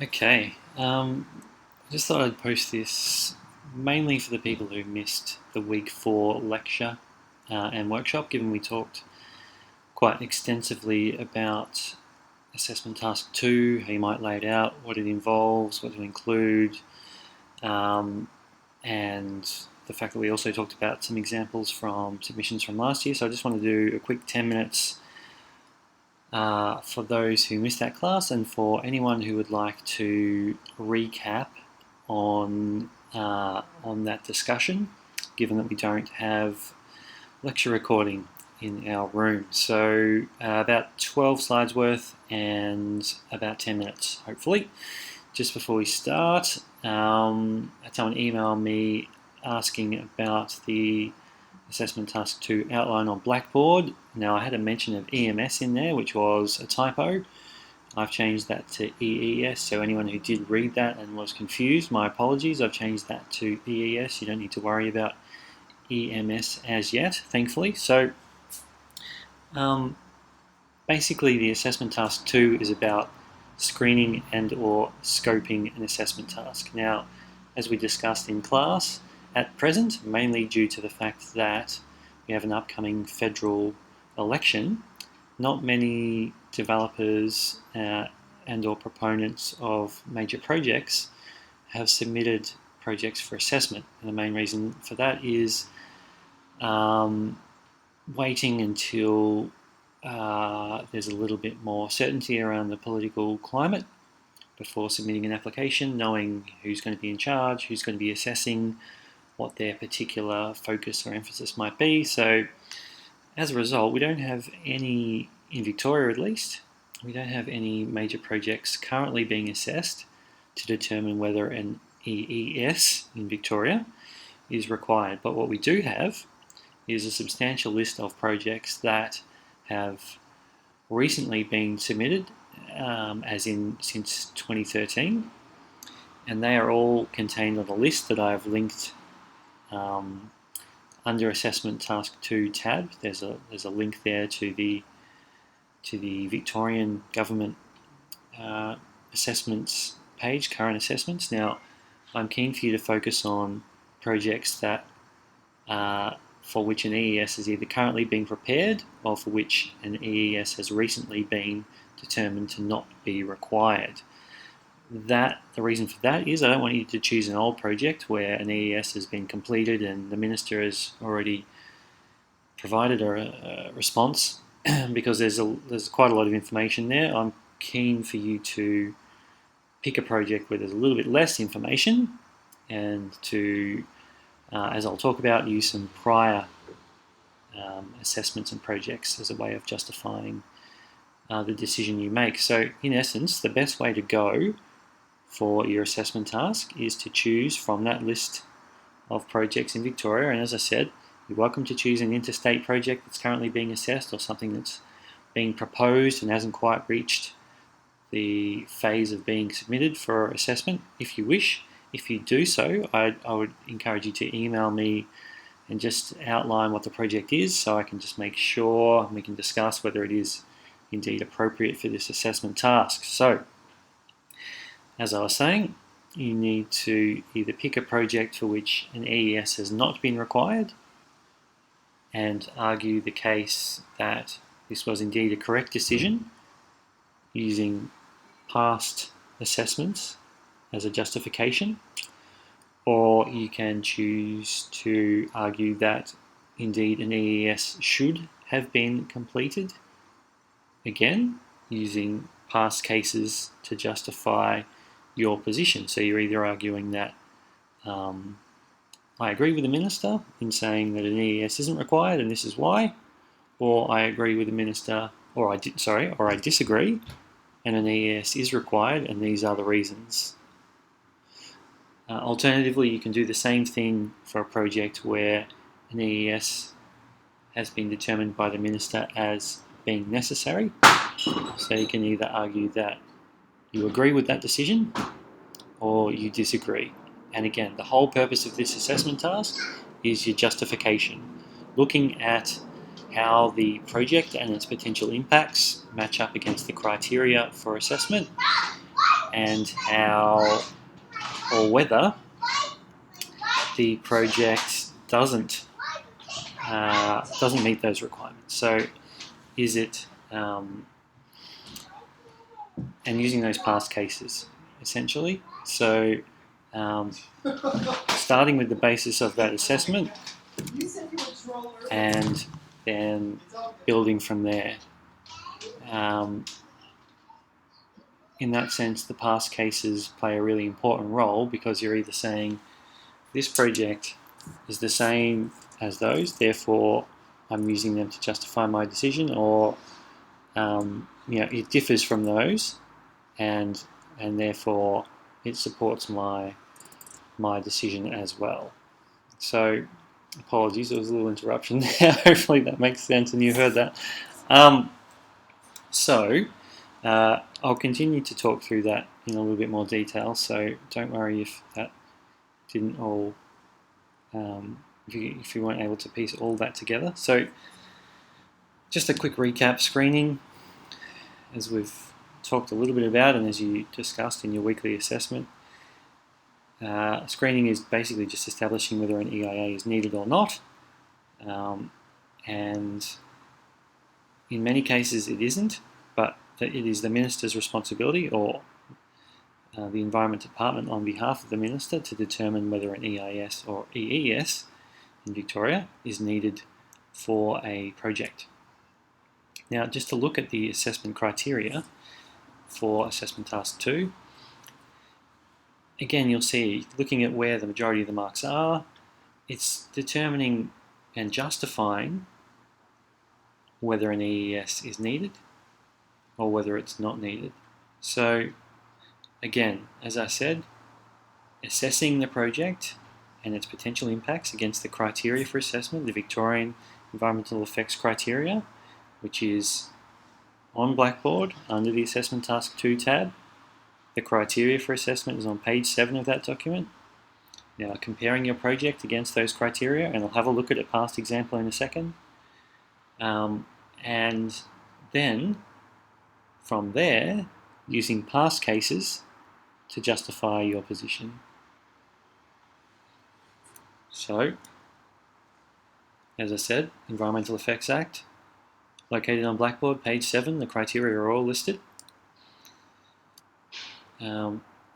Okay, I just thought I'd post this mainly for the people who missed the week 4 lecture and workshop, given we talked quite extensively about assessment task 2, how you might lay it out, what it involves, what to include, um, and the fact that we also talked about some examples from submissions from last year. So I just want to do a quick 10 minutes for those who missed that class, and for anyone who would like to recap on that discussion, given that we don't have lecture recording in our room. So about 12 slides worth and about 10 minutes, hopefully. Just before we start, someone emailed me asking about the assessment task 2 outline on Blackboard. Now, I had a mention of EMS in there, which was a typo. I've changed that to EES, so anyone who did read that and was confused, my apologies. I've changed that to EES. You don't need to worry about EMS as yet, thankfully. So basically the assessment task 2 is about screening and or scoping an assessment task. Now, as we discussed in class, at present, mainly due to the fact that we have an upcoming federal election, not many developers and or proponents of major projects have submitted projects for assessment. And the main reason for that is waiting until there's a little bit more certainty around the political climate before submitting an application, knowing who's going to be in charge, who's going to be assessing, what their particular focus or emphasis might be. So as a result, we don't have any, in Victoria at least, we don't have any major projects currently being assessed to determine whether an EES in Victoria is required. But what we do have is a substantial list of projects that have recently been submitted, as in since 2013, and they are all contained on a list that I've linked under Assessment Task 2 tab. There's a link there to the Victorian Government assessments page, current assessments. Now, I'm keen for you to focus on projects that for which an EES is either currently being prepared or for which an EES has recently been determined to not be required. The reason for that is I don't want you to choose an old project where an EES has been completed and the Minister has already provided a response because there's quite a lot of information there. I'm keen for you to pick a project where there's a little bit less information and to, as I'll talk about, use some prior assessments and projects as a way of justifying the decision you make. So in essence, the best way to go for your assessment task is to choose from that list of projects in Victoria. And as I said, you're welcome to choose an interstate project that's currently being assessed or something that's being proposed and hasn't quite reached the phase of being submitted for assessment if you wish. If you do so, I would encourage you to email me and just outline what the project is so I can just make sure we can discuss whether it is indeed appropriate for this assessment task. So, as I was saying, you need to either pick a project for which an EES has not been required and argue the case that this was indeed a correct decision using past assessments as a justification, or you can choose to argue that indeed an EES should have been completed, again using past cases to justify your position. So you're either arguing that I agree with the Minister in saying that an EES isn't required and this is why, or I agree with the Minister, or I disagree and an EES is required and these are the reasons. Alternatively, you can do the same thing for a project where an EES has been determined by the Minister as being necessary. So you can either argue that you agree with that decision or you disagree. And again, the whole purpose of this assessment task is your justification, looking at how the project and its potential impacts match up against the criteria for assessment and how or whether the project doesn't meet those requirements. So is it, and using those past cases essentially. So starting with the basis of that assessment and then building from there. In that sense, the past cases play a really important role because you're either saying this project is the same as those, therefore I'm using them to justify my decision, or it differs from those, and therefore it supports my decision as well. So, apologies, there was a little interruption there. Hopefully that makes sense and you heard that. I'll continue to talk through that in a little bit more detail, so don't worry if that didn't all, if you weren't able to piece all that together. So just a quick recap: screening, as we've talked a little bit about and as you discussed in your weekly assessment. Screening is basically just establishing whether an EIA is needed or not, and in many cases it isn't, but it is the Minister's responsibility, or the Environment Department on behalf of the Minister, to determine whether an EIS or EES in Victoria is needed for a project. Now, just to look at the assessment criteria for Assessment Task 2, again, you'll see, looking at where the majority of the marks are, it's determining and justifying whether an EES is needed or whether it's not needed. So, again, as I said, assessing the project and its potential impacts against the criteria for assessment, the Victorian Environmental Effects Criteria, which is on Blackboard under the Assessment Task 2 tab. The criteria for assessment is on page 7 of that document. Now, comparing your project against those criteria, and I'll have a look at a past example in a second. And then, from there, using past cases to justify your position. So, as I said, Environmental Effects Act, located on Blackboard, page 7, the criteria are all listed.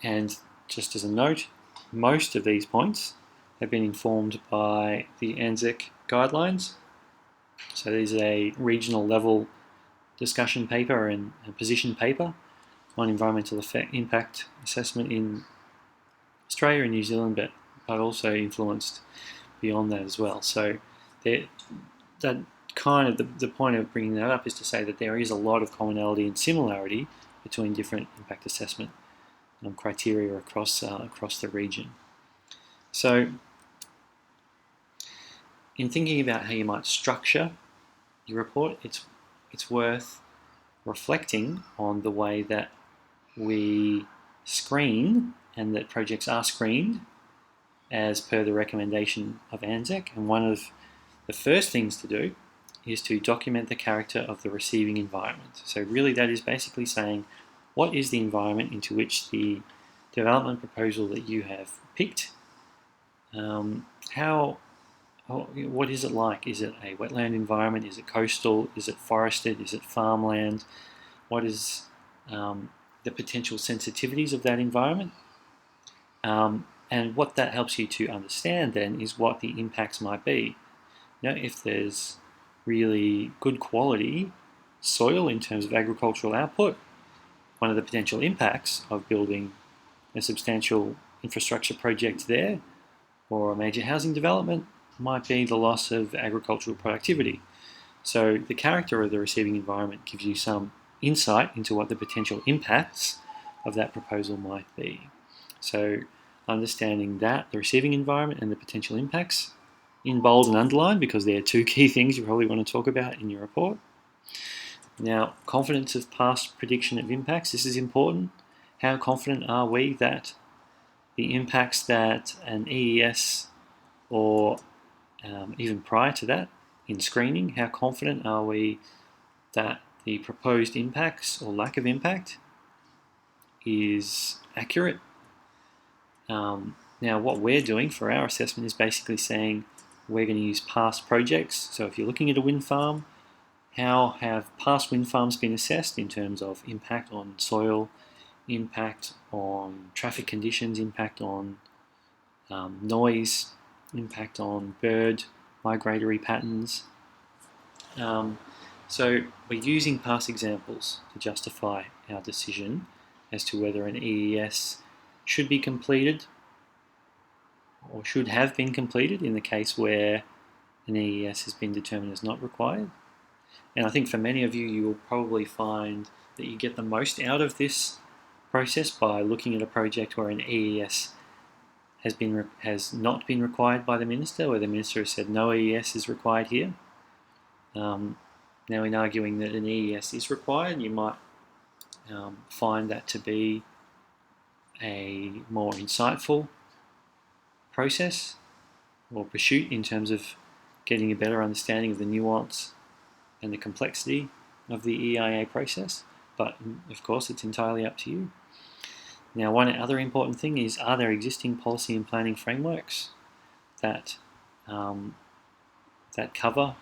And just as a note, most of these points have been informed by the ANZAC guidelines. So these are a regional level discussion paper and a position paper on environmental impact assessment in Australia and New Zealand, but also influenced beyond that as well. So that kind of the point of bringing that up is to say that there is a lot of commonality and similarity between different impact assessment criteria across the region. So, in thinking about how you might structure your report, it's worth reflecting on the way that we screen and that projects are screened as per the recommendation of ANZAC. And one of the first things to do is to document the character of the receiving environment. So really that is basically saying, what is the environment into which the development proposal that you have picked, what is it like? Is it a wetland environment? Is it coastal? Is it forested? Is it farmland? What is the potential sensitivities of that environment? And what that helps you to understand then is what the impacts might be. You know, if there's really good quality soil in terms of agricultural output, one of the potential impacts of building a substantial infrastructure project there or a major housing development might be the loss of agricultural productivity. So the character of the receiving environment gives you some insight into what the potential impacts of that proposal might be. So understanding that, the receiving environment and the potential impacts, in bold and underlined, because they're two key things you probably want to talk about in your report. Now, confidence of past prediction of impacts, this is important. How confident are we that the impacts that an EES or even prior to that in screening, how confident are we that the proposed impacts or lack of impact is accurate. Now what we're doing for our assessment is basically saying we're going to use past projects. So if you're looking at a wind farm, how have past wind farms been assessed in terms of impact on soil, impact on traffic conditions, impact on noise, impact on bird migratory patterns. So we're using past examples to justify our decision as to whether an EES should be completed or should have been completed in the case where an EES has been determined as not required. And I think for many of you, you will probably find that you get the most out of this process by looking at a project where an EES has not been required by the minister, where the minister has said no EES is required here. Now in arguing that an EES is required, you might find that to be a more insightful process or pursuit in terms of getting a better understanding of the nuance and the complexity of the EIA process, but of course it's entirely up to you. Now, one other important thing is, are there existing policy and planning frameworks that that cover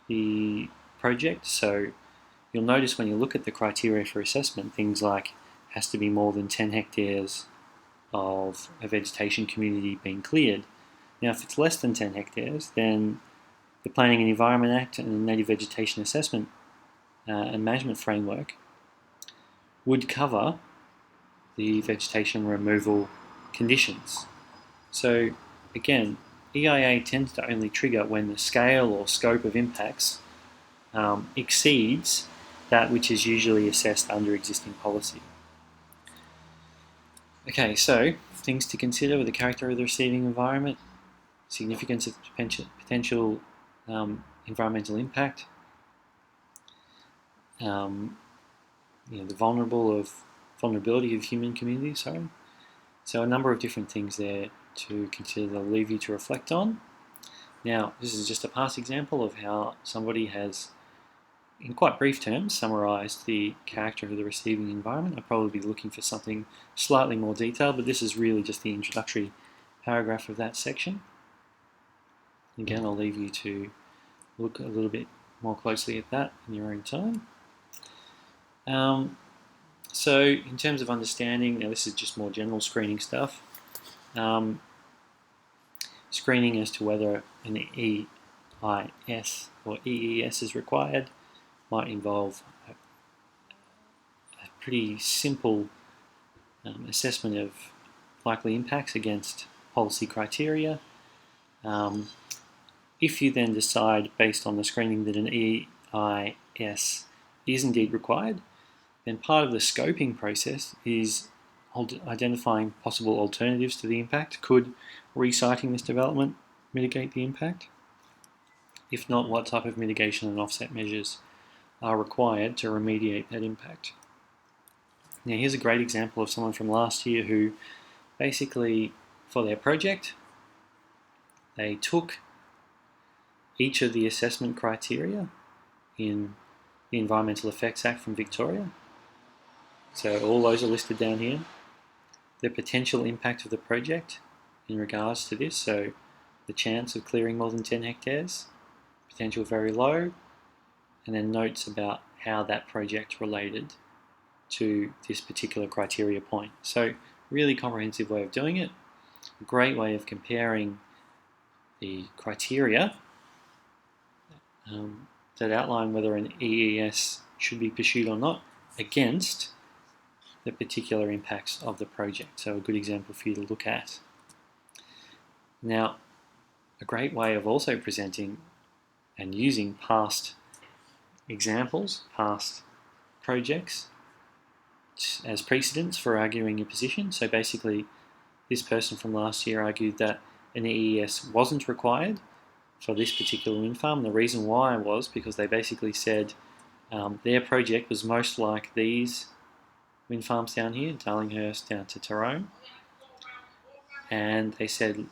the project? So you'll notice when you look at the criteria for assessment, things like has to be more than 10 hectares of a vegetation community being cleared. Now, if it's less than 10 hectares, then the Planning and Environment Act and the Native Vegetation Assessment and Management Framework would cover the vegetation removal conditions. So again, EIA tends to only trigger when the scale or scope of impacts exceeds that which is usually assessed under existing policy. Okay, so things to consider with the character of the receiving environment, significance of potential environmental impact, the vulnerability of human communities. So a number of different things there to consider. I'll leave you to reflect on. Now, this is just a past example of how somebody has, in quite brief terms, summarised the character of the receiving environment. I'd probably be looking for something slightly more detailed, but this is really just the introductory paragraph of that section. Again, I'll leave you to look a little bit more closely at that in your own time. So in terms of understanding, now this is just more general screening stuff. Screening as to whether an EIS or EES is required might involve a pretty simple assessment of likely impacts against policy criteria. If you then decide, based on the screening, that an EIS is indeed required, then part of the scoping process is identifying possible alternatives to the impact. Could resiting this development mitigate the impact? If not, what type of mitigation and offset measures are required to remediate that impact? Now, here's a great example of someone from last year who basically, for their project, they took each of the assessment criteria in the Environmental Effects Act from Victoria. So all those are listed down here. The potential impact of the project in regards to this, so the chance of clearing more than 10 hectares, potential very low, and then notes about how that project related to this particular criteria point. So really comprehensive way of doing it, a great way of comparing the criteria that outline whether an EES should be pursued or not against the particular impacts of the project. So a good example for you to look at. Now, a great way of also presenting and using past examples, past projects, as precedents for arguing your position. So basically, this person from last year argued that an EES wasn't required for this particular wind farm. The reason why was because they basically said their project was most like these wind farms down here, Darlinghurst down to Tyrone, and they said,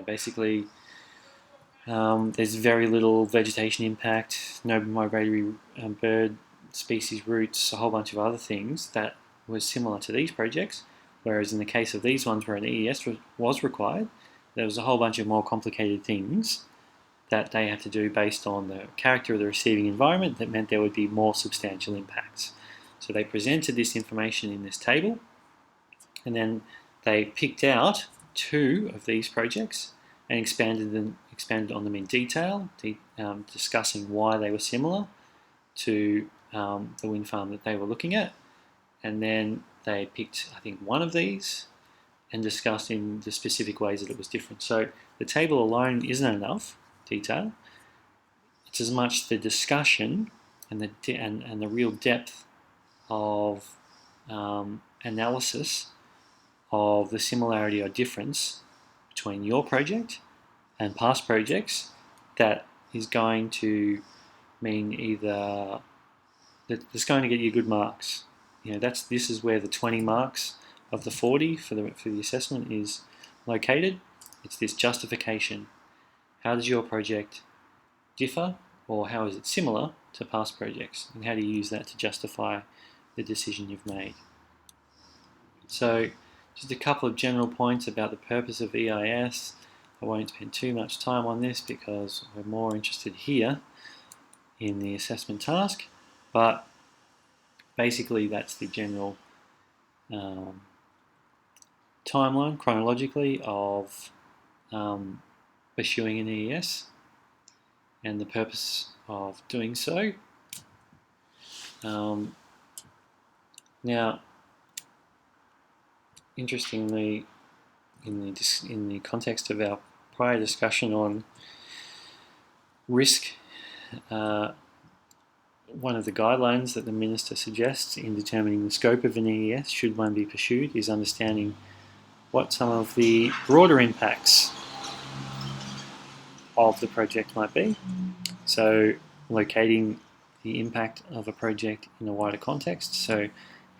basically there's very little vegetation impact, no migratory bird species routes, a whole bunch of other things that was similar to these projects, whereas in the case of these ones where an EES was required, there was a whole bunch of more complicated things that they had to do based on the character of the receiving environment that meant there would be more substantial impacts. So they presented this information in this table, and then they picked out 2 of these projects and expanded on them in detail, discussing why they were similar to the wind farm that they were looking at. And then they picked, I think, 1 of these and discussed in the specific ways that it was different. So the table alone isn't enough detail. It's as much the discussion and the real depth of analysis of the similarity or difference between your project and past projects that is going to mean either that it's going to get you good marks. This is where the 20 marks of the 40 for the assessment is located. It's this justification. How does your project differ, or how is it similar to past projects, and how do you use that to justify the decision you've made? So just a couple of general points about the purpose of EIS. I won't spend too much time on this because we're more interested here in the assessment task, but basically that's the general timeline chronologically of pursuing an EES and the purpose of doing so. Now, interestingly, in the context of our prior discussion on risk, one of the guidelines that the Minister suggests in determining the scope of an EES, should one be pursued, is understanding what some of the broader impacts of the project might be. So locating the impact of a project in a wider context. So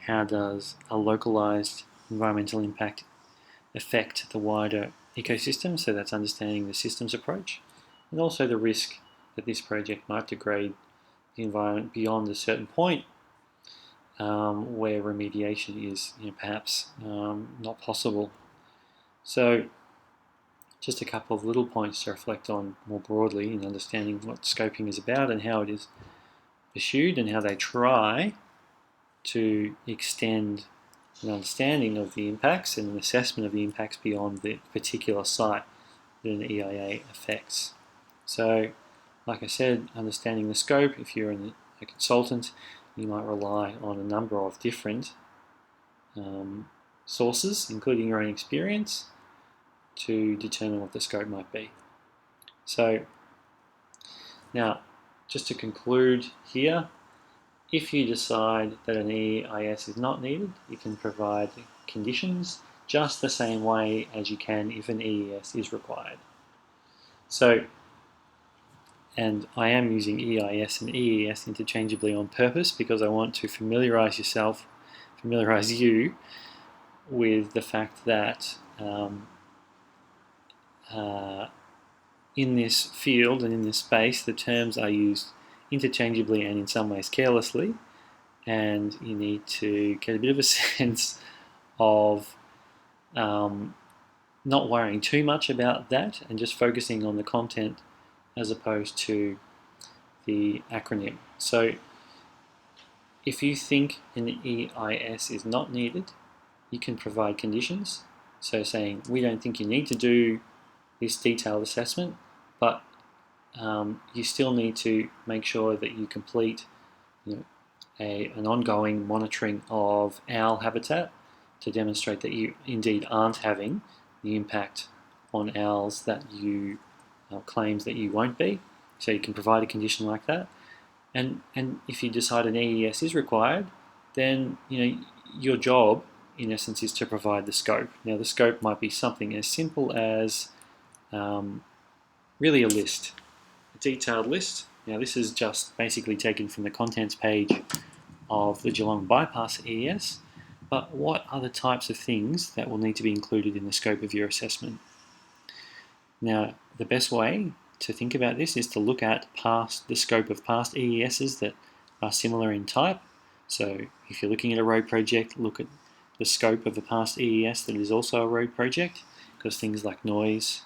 how does a localized environmental impact affect the wider ecosystem? So that's understanding the systems approach, and also the risk that this project might degrade the environment beyond a certain point where remediation is perhaps not possible. So just a couple of little points to reflect on more broadly in understanding what scoping is about and how it is pursued, and how they try to extend an understanding of the impacts and an assessment of the impacts beyond the particular site that an EIA affects. So, like I said, understanding the scope, if you're a consultant, you might rely on a number of different sources, including your own experience, to determine what the scope might be. So, now, just to conclude here, if you decide that an EIS is not needed, you can provide conditions just the same way as you can if an EES is required. So, and I am using EIS and EES interchangeably on purpose because I want to familiarize you with the fact that in this field and in this space, the terms are used interchangeably and in some ways carelessly, and you need to get a bit of a sense of not worrying too much about that and just focusing on the content as opposed to the acronym. So if you think an EIS is not needed, you can provide conditions. So saying, we don't think you need to do this detailed assessment, but you still need to make sure that you complete an ongoing monitoring of owl habitat to demonstrate that you indeed aren't having the impact on owls that you claims that you won't be. So you can provide a condition like that. And if you decide an EES is required, then your job in essence is to provide the scope. Now the scope might be something as simple as really a list, a detailed list. Now this is just basically taken from the contents page of the Geelong Bypass EES, but what are the types of things that will need to be included in the scope of your assessment? Now the best way to think about this is to look at the scope of past EESs that are similar in type, So if you're looking at a road project, look at the scope of a past EES that is also a road project, because things like noise,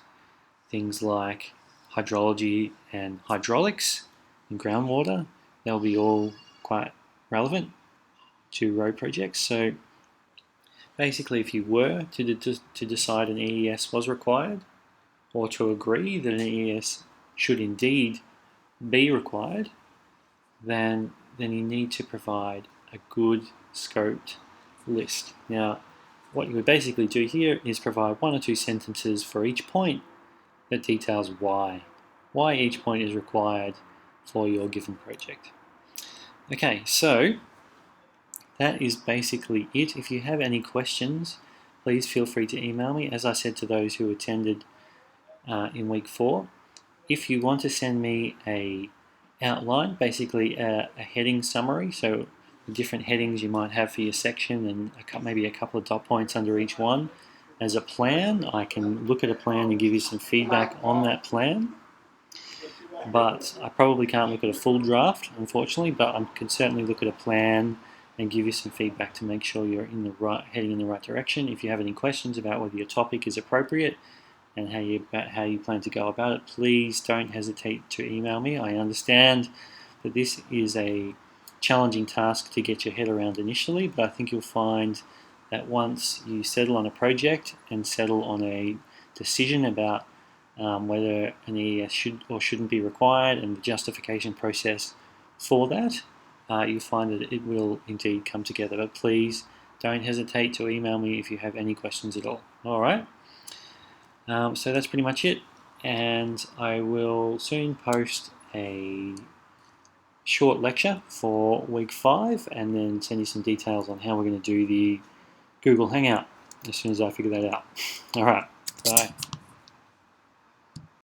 things like hydrology and hydraulics and groundwater, they'll be all quite relevant to road projects. So basically, if you were to decide an EES was required, or to agree that an EES should indeed be required, then you need to provide a good scoped list. Now, what you would basically do here is provide 1 or 2 sentences for each point that details why each point is required for your given project. Okay, so that is basically it. If you have any questions, please feel free to email me. As I said to those who attended in week 4, if you want to send me a outline, basically a heading summary, so the different headings you might have for your section and maybe a couple of dot points under each one, as a plan, I can look at a plan and give you some feedback on that plan. But I probably can't look at a full draft, unfortunately, but I can certainly look at a plan and give you some feedback to make sure you're heading in the right direction. If you have any questions about whether your topic is appropriate and how you plan to go about it, please don't hesitate to email me. I understand that this is a challenging task to get your head around initially, but I think you'll find that once you settle on a project and settle on a decision about whether an EES should or shouldn't be required and the justification process for that, you'll find that it will indeed come together. But please don't hesitate to email me if you have any questions at all. All right. So that's pretty much it, and I will soon post a short lecture for week 5 and then send you some details on how we're going to do the Google Hangout as soon as I figure that out. All right, bye.